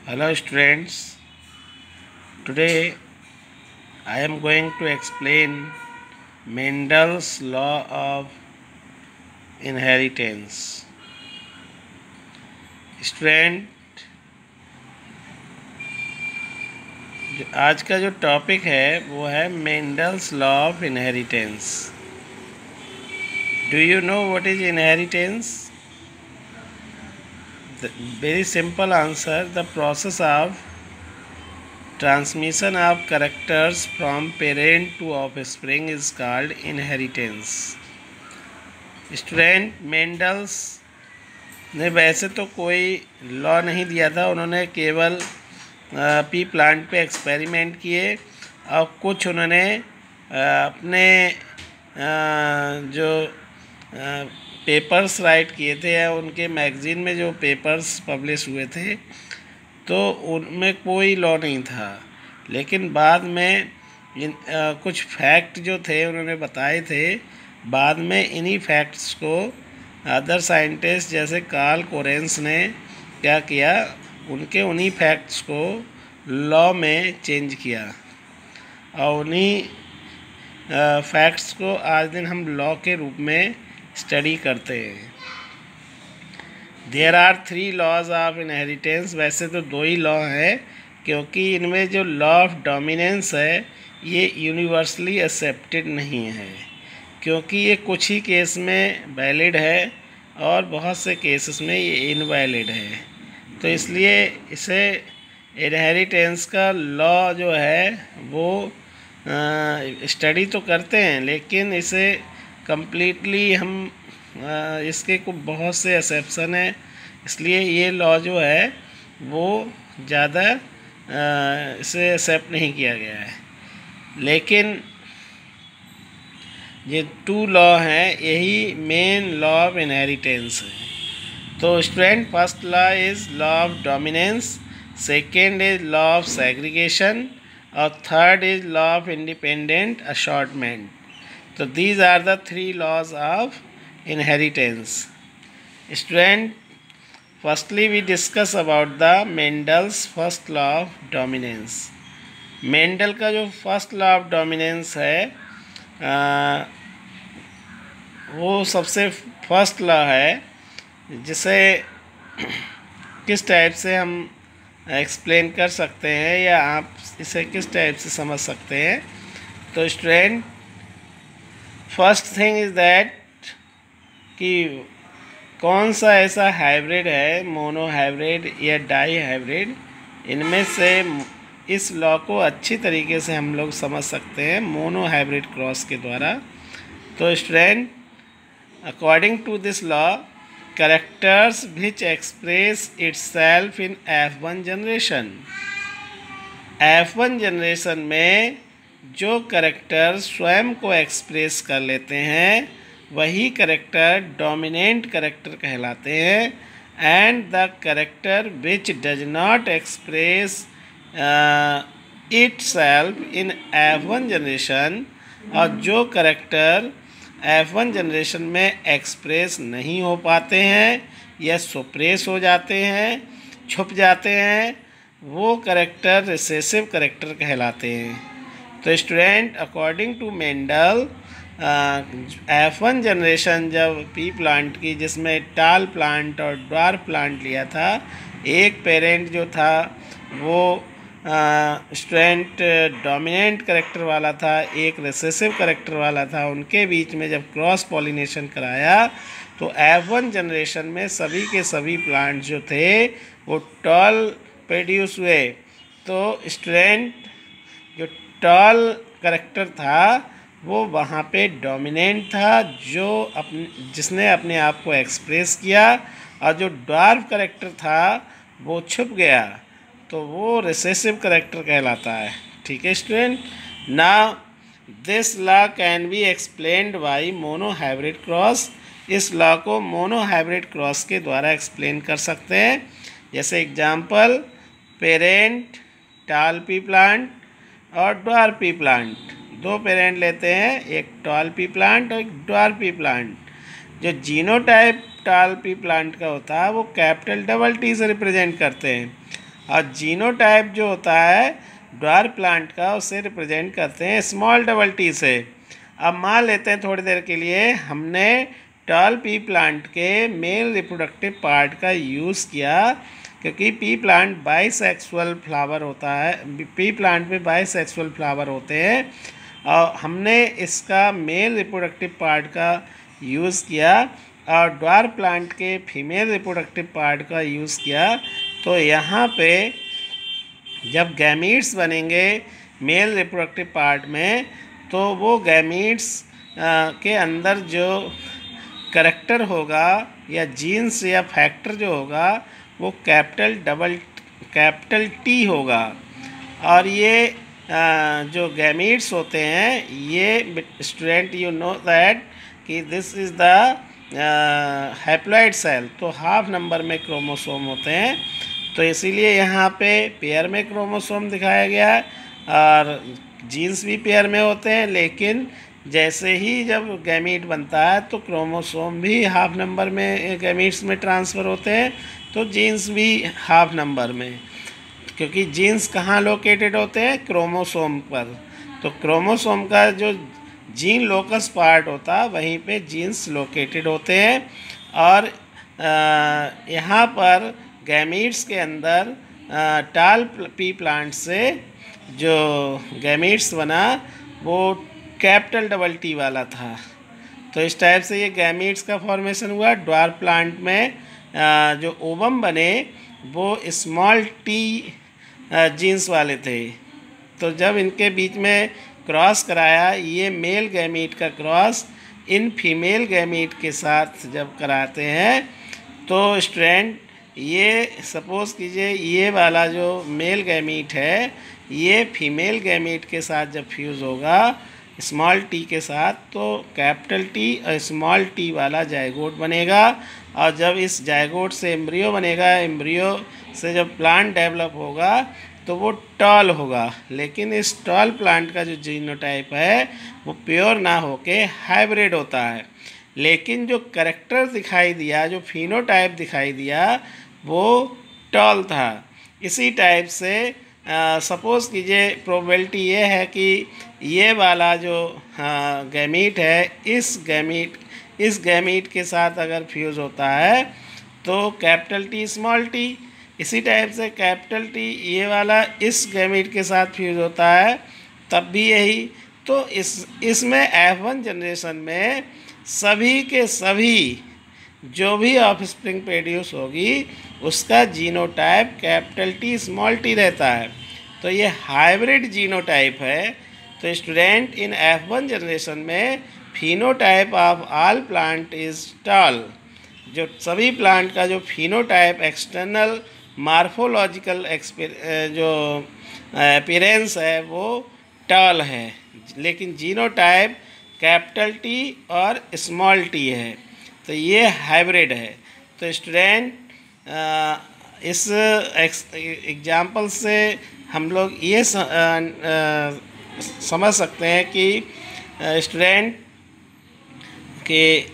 Hello students, today I am going to explain Mendel's law of inheritance. Student, आज का जो topic है वो है Mendel's law of inheritance. Do you know what is inheritance? Very simple answer. The process of transmission of characters from parent to offspring is called inheritance. Student, Mendel's ने वैसे तो कोई लॉ नहीं दिया था. उन्होंने केवल पी प्लांट पे एक्सपेरिमेंट किए और कुछ उन्होंने अपने जो पेपर्स राइट किए थे या उनके मैगज़ीन में जो पेपर्स पब्लिश हुए थे तो उनमें कोई लॉ नहीं था. लेकिन बाद में कुछ फैक्ट जो थे उन्होंने बताए थे. बाद में इन्हीं फैक्ट्स को अदर साइंटिस्ट जैसे कार्ल कोरेंस ने क्या किया, उन्हीं फैक्ट्स को लॉ में चेंज किया और उन्हीं फैक्ट्स को आज दिन हम लॉ के रूप में स्टडी करते हैं. There are 3 laws of inheritance. वैसे तो 2 ही लॉ हैं क्योंकि इनमें जो लॉ ऑफ डोमिनेंस है ये यूनिवर्सली एक्सेप्टेड नहीं है, क्योंकि ये कुछ ही केस में वैलिड है और बहुत से केसेस में ये इनवैलिड है. तो इसलिए इसे इनहेरिटेंस का लॉ जो है वो स्टडी तो करते हैं, लेकिन इसे कंप्लीटली हम इसके को बहुत से एक्सेप्शन है. इसलिए ये लॉ जो है वो ज़्यादा इसे एक्सेप्ट नहीं किया गया है. लेकिन ये 2 लॉ हैं, यही मेन लॉ ऑफ इनहेरिटेंस है. तो student, first law is law of dominance, second is law of segregation और third is law of independent assortment. So these are the 3 laws of inheritance. Student, firstly we discuss about the Mendel's first law of dominance. Mendel का जो first law of dominance है वो सबसे first law है, जिसे किस type से हम एक्सप्लेन कर सकते हैं या आप इसे किस टाइप से समझ सकते हैं. तो student, first thing is that कि कौन सा ऐसा हाइब्रिड है, मोनो हाइब्रिड या डाई हाइब्रिड, इनमें से इस लॉ को अच्छी तरीके से हम लोग समझ सकते हैं मोनो हाइब्रिड क्रॉस के द्वारा. तो student, according to this law, characters which express itself in F1 generation, F1 generation में जो करेक्टर स्वयं को एक्सप्रेस कर लेते हैं वही करेक्टर डोमिनेंट करेक्टर कहलाते हैं. And the character which does not express itself in F1 generation, और जो करेक्टर F1 जनरेशन में एक्सप्रेस नहीं हो पाते हैं या सुप्रेस हो जाते हैं, छुप जाते हैं, वो करेक्टर रिसेसिव करेक्टर कहलाते हैं. तो student, according to Mendel, F1 generation जब पी प्लांट की, जिसमें टाल प्लांट और ड्वार्फ प्लांट लिया था, एक पेरेंट जो था वो स्टूडेंट डोमिनेंट करेक्टर वाला था, एक रिसेसिव करेक्टर वाला था. उनके बीच में जब क्रॉस पॉलिनेशन कराया तो F1 जनरेशन में सभी के सभी प्लांट जो थे वो टॉल प्रोड्यूस हुए. तो स्टूडेंट, जो टॉल करेक्टर था वो वहाँ पे डोमिनेंट था, जिसने अपने आप को एक्सप्रेस किया, और जो ड्वार्फ करेक्टर था वो छुप गया, तो वो रिसेसिव करेक्टर कहलाता है. ठीक है student. Now this law can be explained bye mono hybrid cross. इस लॉ को मोनो हाइब्रिड क्रॉस के द्वारा एक्सप्लेन कर सकते हैं. जैसे एग्जाम्पल, पेरेंट टाल पी प्लांट और ड्वार्फ पी प्लांट, 2 पेरेंट लेते हैं, एक टाल पी प्लांट और एक ड्वार्फ पी प्लांट. जो जीनोटाइप टाल पी प्लांट का होता है वो कैपिटल डबल टी से रिप्रेजेंट करते हैं, और जीनोटाइप जो होता है ड्वार्फ प्लांट का, उसे रिप्रेजेंट करते हैं स्मॉल डबल टी से। अब मान लेते हैं थोड़ी देर के लिए हमने टॉल पी प्लांट के मेल रिप्रोडक्टिव पार्ट का यूज़ किया, क्योंकि पी प्लांट बाइसेक्सुअल फ्लावर होता है, पी प्लांट में बाइसेक्सुअल फ्लावर होते हैं, और हमने इसका मेल रिप्रोडक्टिव पार्ट का यूज़ किया और ड्वार्फ प्लांट के फीमेल रिप्रोडक्टिव पार्ट का यूज़ किया। तो यहाँ पे जब गैमीट्स बनेंगे मेल रिप्रोडक्टिव पार्ट में, तो वो गैमीट्स के अंदर जो करैक्टर होगा या जीन्स या फैक्टर जो होगा वो कैपिटल टी होगा। और ये जो गैमीट्स होते हैं, ये स्टूडेंट यू नो दैट कि this is the haploid cell, तो हाफ नंबर में क्रोमोसोम होते हैं। तो इसीलिए यहाँ पे पेयर में क्रोमोसोम दिखाया गया है और जीन्स भी पेयर में होते हैं, लेकिन जैसे ही जब गैमीट बनता है तो क्रोमोसोम भी हाफ नंबर में गैमीट्स में ट्रांसफ़र होते हैं, तो जीन्स भी हाफ नंबर में, क्योंकि जीन्स कहाँ लोकेटेड होते हैं, क्रोमोसोम पर। तो क्रोमोसोम का जो जीन लोकस पार्ट होता है वहीं पे जीन्स लोकेटेड होते हैं। और यहाँ पर गैमीट्स के अंदर टाल पी प्लांट से जो गैमीट्स बना वो कैपिटल डबल टी वाला था। तो इस टाइप से ये गैमीट्स का फॉर्मेशन हुआ। ड्वार्फ प्लांट में जो ओवम बने वो स्मॉल टी जीन्स वाले थे। तो जब इनके बीच में क्रॉस कराया, ये मेल गैमीट का क्रॉस इन फीमेल गैमीट के साथ जब कराते हैं, तो स्ट्रैंड ये सपोज़ कीजिए ये वाला जो मेल गैमीट है ये फीमेल गैमीट के साथ जब फ्यूज़ होगा स्मॉल टी के साथ, तो कैपिटल टी और स्मॉल टी वाला जायगोट बनेगा। और जब इस जायगोट से एम्ब्रियो बनेगा, एम्ब्रियो से जब प्लांट डेवलप होगा तो वो टॉल होगा। लेकिन इस टॉल प्लांट का जो जीनोटाइप है वो प्योर ना होके हाइब्रिड होता है। लेकिन जो करैक्टर दिखाई दिया, जो फिनोटाइप दिखाई दिया, वो टॉल था। इसी टाइप से सपोज़ कीजिए प्रोबेबिलिटी ये है कि ये वाला जो गैमीट है इस गैमीट के साथ अगर फ्यूज़ होता है तो कैपिटल टी स्मॉल टी। इसी टाइप से कैपिटल टी ये वाला इस गैमीट के साथ फ्यूज़ होता है तब भी यही। तो इसमें F1 जनरेशन में सभी के सभी जो भी ऑफस्प्रिंग प्रोड्यूस होगी उसका genotype capital T small T रहता है। तो ये हाइब्रिड जीनोटाइप है। तो स्टूडेंट इन F1 जनरेशन में phenotype of all plant is tall. जो सभी प्लांट का जो फिनोटाइप एक्सटर्नल मार्फोलॉजिकल जो अपीयरेंस है वो टॉल है, लेकिन जीनोटाइप कैपिटल टी और स्मॉल टी है। तो ये हाइब्रिड है। तो स्टूडेंट इस एग्जाम्पल से हम लोग ये समझ सकते हैं कि स्टूडेंट के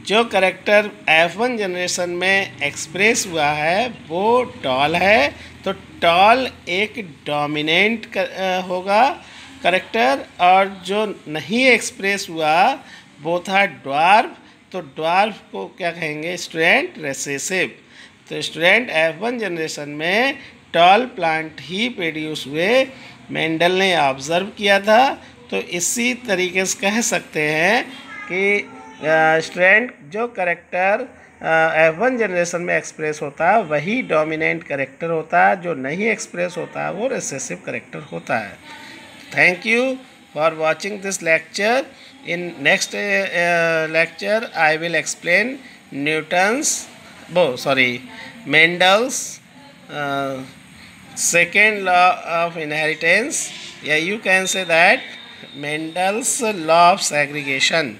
जो करैक्टर F1 जनरेशन में एक्सप्रेस हुआ है वो टॉल है। तो टॉल एक डोमिनेंट होगा करैक्टर, और जो नहीं एक्सप्रेस हुआ वो था ड्वार्फ। तो ड्वार्फ को क्या कहेंगे स्टूडेंट, रेसेसिव। तो स्टूडेंट F1 जनरेशन में टॉल प्लांट ही प्रोड्यूस हुए, मेंडल ने ऑब्ज़र्व किया था। तो इसी तरीके से कह सकते हैं कि स्टूडेंट जो करैक्टर F1 जनरेशन में एक्सप्रेस होता है वही डोमिनेंट करैक्टर होता है, जो नहीं एक्सप्रेस होता है वो रिसेसिव करैक्टर होता है। Thank you for watching this lecture. In next lecture I will explain Mendel's second law of inheritance. Yeah, you can say that Mendel's law of segregation.